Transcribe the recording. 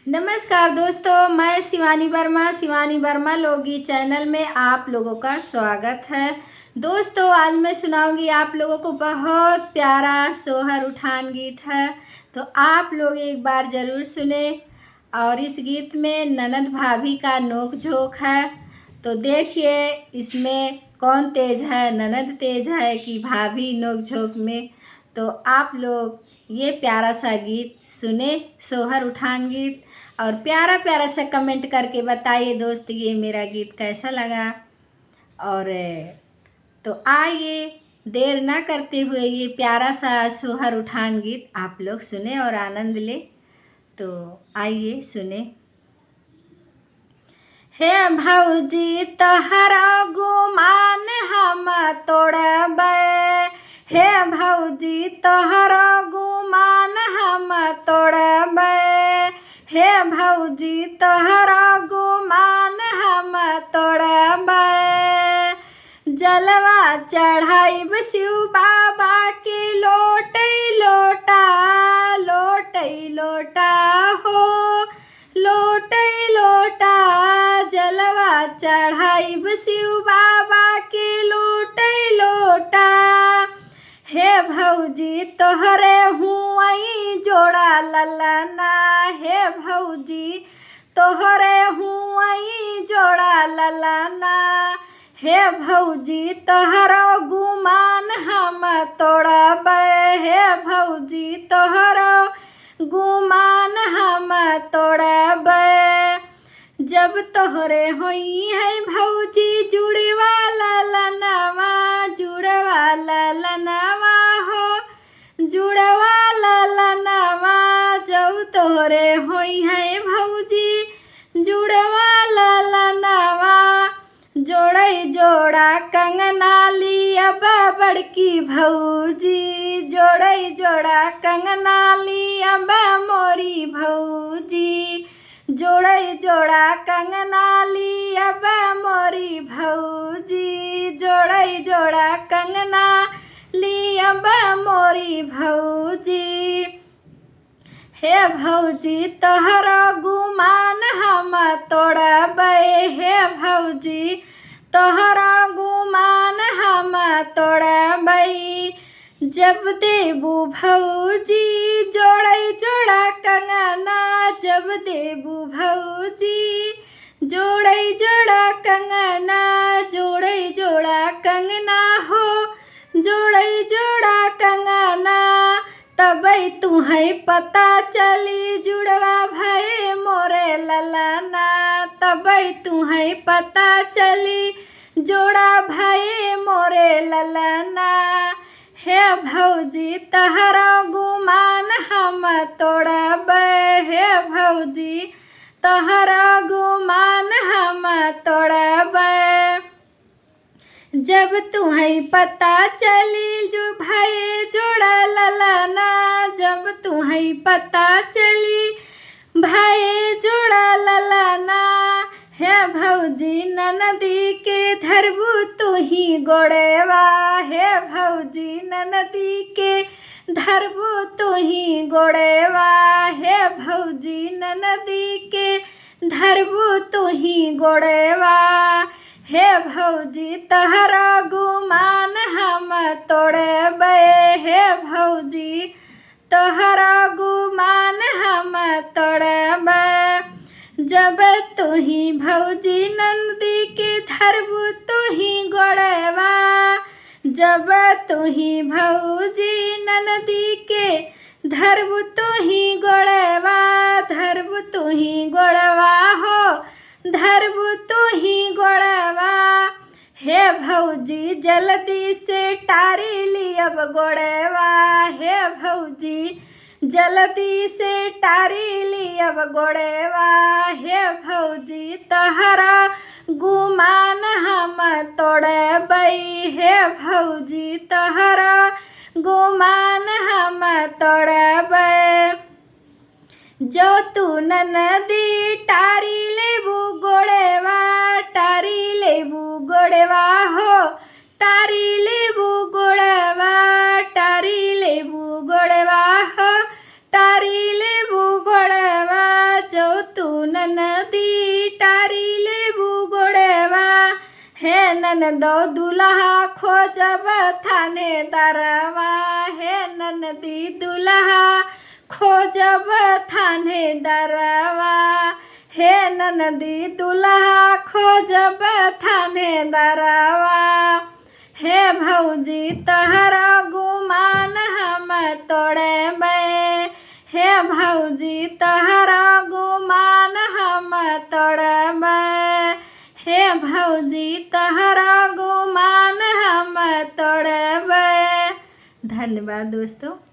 नमस्कार दोस्तों, मैं शिवानी वर्मा लोकगीत चैनल में आप लोगों का स्वागत है। दोस्तों, आज मैं सुनाऊंगी आप लोगों को बहुत प्यारा सोहर उठान गीत है, तो आप लोग एक बार ज़रूर सुने। और इस गीत में ननद भाभी का नोक झोंक है, तो देखिए इसमें कौन तेज है, ननद तेज है कि भाभी नोक झोंक में। तो आप लोग ये प्यारा सा गीत सुने, सोहर उठान गीत, और प्यारा प्यारा सा कमेंट करके बताइए दोस्त ये मेरा गीत कैसा लगा। और तो आइए देर ना करते हुए ये प्यारा सा सोहर उठान गीत आप लोग सुने और आनंद ले। तो आइए सुने। हे भौजी तहरा गुमान हम तोड़बै, हे भौजी तहरा गुमान हम तोड़बै, हे भौजी तहरा गुमान हम तोड़बै। जलवा चढ़ाइब शिव बाबा के लोटै लोटा, लोटै लोटा हो, लोटै लोटा। जलवा चढ़ाइब शिव बाबा के लोटै लोटा। हे भौजी तोहरे हुआई जोड़ा ललना, हे भौजी तोहरे हुआई जोड़ा ललना। हे भौजी तोहरो गुमान हम तोड़बै, हे भौजी तोहरो गुमान हम तोड़बै। जब तोहरे होई है भौजी जुड़वा ललनवा, जुड़वा ललनवा हो, जुड़वा ललनवा। जब तोहरे होई है भौजी जुड़वा ललनवा। जोड़ै जोड़ा कंगना लियब बड़की भौजी, जोड़ै जोड़ा कंगना लियब मोरी भौजी, जोड़ै जोड़ा कंगना लियब मोरी भौजी, जोड़ै जोड़ा कंगना लियब मोरी भौजी। हे भौजी तोहरा गुमान हम तोड़बै, हे भौजी तोहरा गुमान हम तोड़बै। जब देबू भौजी जोड़ै जोड़ा कंगना, जब देबू भौजी जोड़ै जोड़ा कंगना, जोड़ै जोड़ा कंगना हो, जोड़ै जोड़ा कंगना। तबै तुहै पता चली जुड़वा भये मोरे ललना, तबै तुहै पता चली जोड़ा भये मोरे ललना। हे भौजी तहरा गुमान हम तोड़बै, हे भौजी तहरा गुमान हम तोड़बै। जब तुहै पता चली जो भये जोड़ा ललना, जब तुहै पता चली भये जोड़ा ललना। हे भौजी ननदी के धरबू तुही गोड़ेवा, हे भौजी ननदी के धरबू तुही गोड़ेवा, हे भौजी ननदी के धरबू तुही गोड़ेवा। हे भौजी तहरा गुमान हम तोड़बै, हे भौजी तोहरा गुमान हम तोड़बै। जब तुही भौजी नंदी के धरबू तुही गोड़वा, जब तुही भौजी नंदी के धरबू तुही गोड़वा, धरबू तुही गोड़वा हो, धरबू तुही गोड़वा। हे भौजी जल्दी से टारी लियब गोड़वा, हे भौजी जल्दी से टारी लियब गोड़वा। हे भौजी तहरा गुमान हम तोड़बै, हे भौजी तहरा गुमान हम तोड़बै। जो तू ननदी टारी लेबू गोड़वा, टारी लेबू गोड़वा हो, टारी लेबू गोड़वा, टारी लेबू गोड़वा हो, टारी लेबू गोड़वा। जो ननदी टारी लेबू गोड़ेवा, हे ननदो दुल्हा खोजब थानेदारवा, हे ननदी दुल्हा खोजब थानेदारवा, हे ननदी दुल्हा खोजब थानेदारवा, हे भौजी तहरा गुमान हम तोड़ेबै, हे भौजी तहरा गुमान हम तोड़बै, हे भौजी तहरा गुमान हम तोड़बै। धन्यवाद दोस्तों।